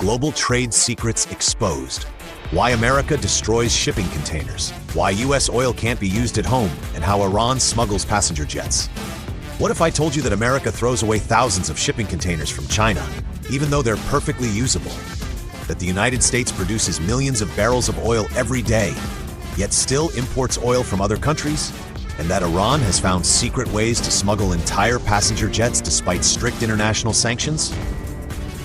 Global trade secrets exposed. Why America destroys shipping containers. Why US oil can't be used at home, and how Iran smuggles passenger jets. What if I told you that America throws away thousands of shipping containers from China, even though they're perfectly usable? That the United States produces millions of barrels of oil every day, yet still imports oil from other countries? And that Iran has found secret ways to smuggle entire passenger jets despite strict international sanctions?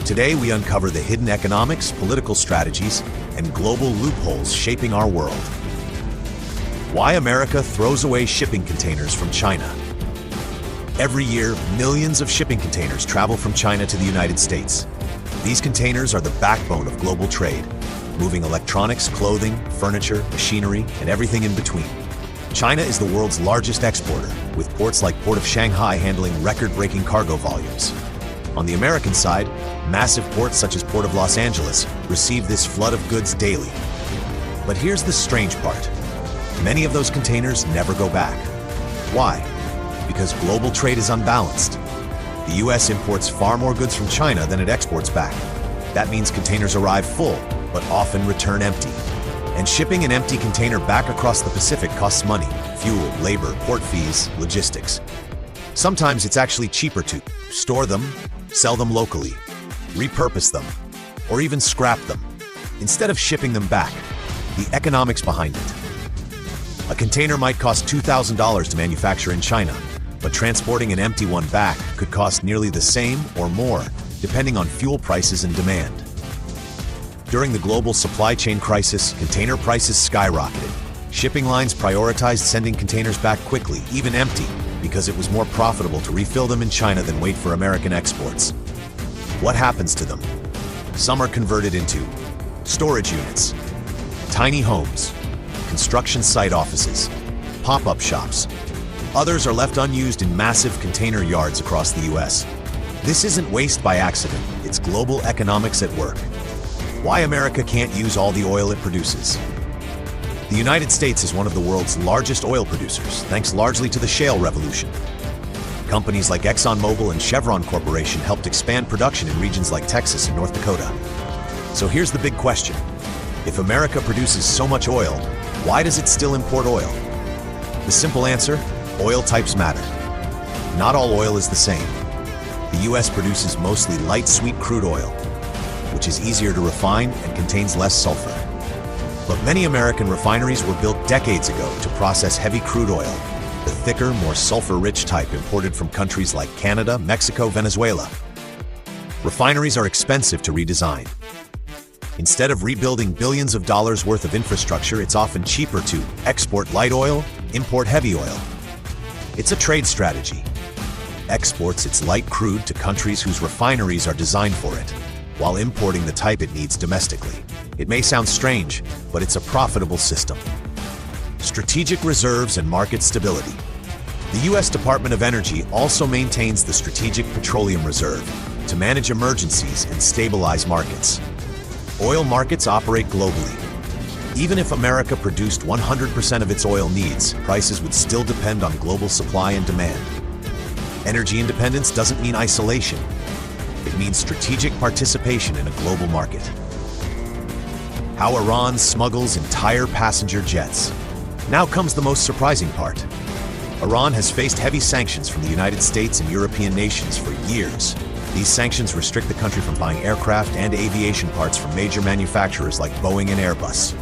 Today, we uncover the hidden economics, political strategies, and global loopholes shaping our world. Why America throws away shipping containers from China. Every year, millions of shipping containers travel from China to the United States. These containers are the backbone of global trade, moving electronics, clothing, furniture, machinery, and everything in between. China is the world's largest exporter, with ports like Port of Shanghai handling record-breaking cargo volumes. On the American side, massive ports such as Port of Los Angeles receive this flood of goods daily. But here's the strange part. Many of those containers never go back. Why? Because global trade is unbalanced. The US imports far more goods from China than it exports back. That means containers arrive full, but often return empty. And shipping an empty container back across the Pacific costs money: fuel, labor, port fees, logistics. Sometimes it's actually cheaper to store them, sell them locally, repurpose them, or even scrap them, instead of shipping them back. The economics behind it. A container might cost $2,000 to manufacture in China, but transporting an empty one back could cost nearly the same or more, depending on fuel prices and demand. During the global supply chain crisis, container prices skyrocketed. Shipping lines prioritized sending containers back quickly, even empty, because it was more profitable to refill them in China than wait for American exports. What happens to them? Some are converted into storage units, tiny homes, construction site offices, pop-up shops. Others are left unused in massive container yards across the US. This isn't waste by accident, it's global economics at work. Why America can't use all the oil it produces. The United States is one of the world's largest oil producers, thanks largely to the shale revolution. Companies like ExxonMobil and Chevron Corporation helped expand production in regions like Texas and North Dakota. So here's the big question. If America produces so much oil, why does it still import oil? The simple answer: oil types matter. Not all oil is the same. The US produces mostly light sweet crude oil, which is easier to refine and contains less sulfur. But many American refineries were built decades ago to process heavy crude oil, the thicker, more sulfur-rich type imported from countries like Canada, Mexico, Venezuela. Refineries are expensive to redesign. Instead of rebuilding billions of dollars worth of infrastructure, it's often cheaper to export light oil, import heavy oil. It's a trade strategy. Exports its light crude to countries whose refineries are designed for it, while importing the type it needs domestically. It may sound strange, but it's a profitable system. Strategic reserves and market stability. The US Department of Energy also maintains the Strategic Petroleum Reserve to manage emergencies and stabilize markets. Oil markets operate globally. Even if America produced 100% of its oil needs, prices would still depend on global supply and demand. Energy independence doesn't mean isolation. It means strategic participation in a global market. How Iran smuggles entire passenger jets. Now comes the most surprising part. Iran has faced heavy sanctions from the United States and European nations for years. These sanctions restrict the country from buying aircraft and aviation parts from major manufacturers like Boeing and Airbus.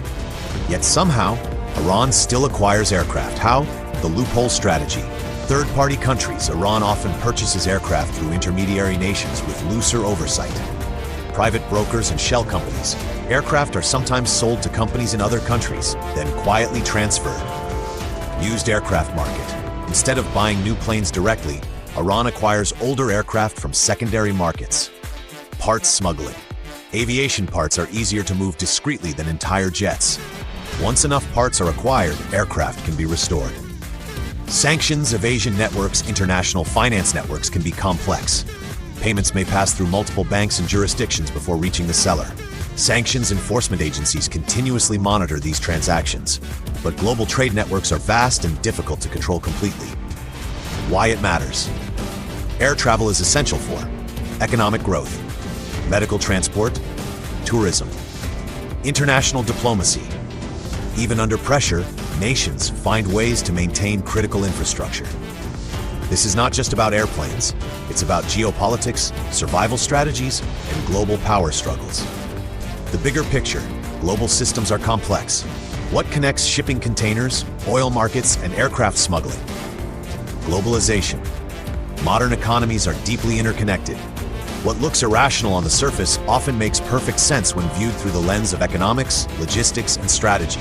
Yet somehow, Iran still acquires aircraft. How? The loophole strategy. Third-party countries. Iran often purchases aircraft through intermediary nations with looser oversight. Private brokers and shell companies. Aircraft are sometimes sold to companies in other countries, then quietly transferred. Used aircraft market. Instead of buying new planes directly, Iran acquires older aircraft from secondary markets. Parts smuggling. Aviation parts are easier to move discreetly than entire jets. Once enough parts are acquired, aircraft can be restored. Sanctions, evasion networks, international finance networks can be complex. Payments may pass through multiple banks and jurisdictions before reaching the seller. Sanctions enforcement agencies continuously monitor these transactions, but global trade networks are vast and difficult to control completely. Why it matters. Air travel is essential for economic growth, medical transport, tourism, international diplomacy. Even under pressure, nations find ways to maintain critical infrastructure. This is not just about airplanes. It's about geopolitics, survival strategies, and global power struggles. The bigger picture: global systems are complex. What connects shipping containers, oil markets, and aircraft smuggling? Globalization. Modern economies are deeply interconnected. What looks irrational on the surface often makes perfect sense when viewed through the lens of economics, logistics, and strategy.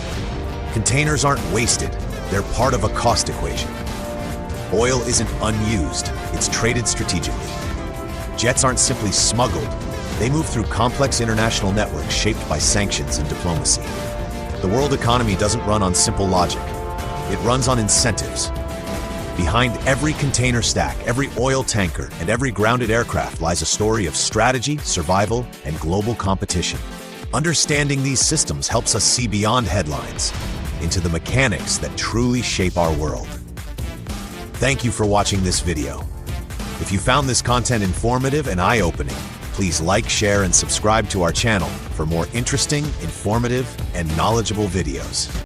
Containers aren't wasted, they're part of a cost equation. Oil isn't unused, it's traded strategically. Jets aren't simply smuggled, they move through complex international networks shaped by sanctions and diplomacy. The world economy doesn't run on simple logic, it runs on incentives. Behind every container stack, every oil tanker, and every grounded aircraft lies a story of strategy, survival, and global competition. Understanding these systems helps us see beyond headlines, into the mechanics that truly shape our world. Thank you for watching this video. If you found this content informative and eye-opening, please like, share, and subscribe to our channel for more interesting, informative, and knowledgeable videos.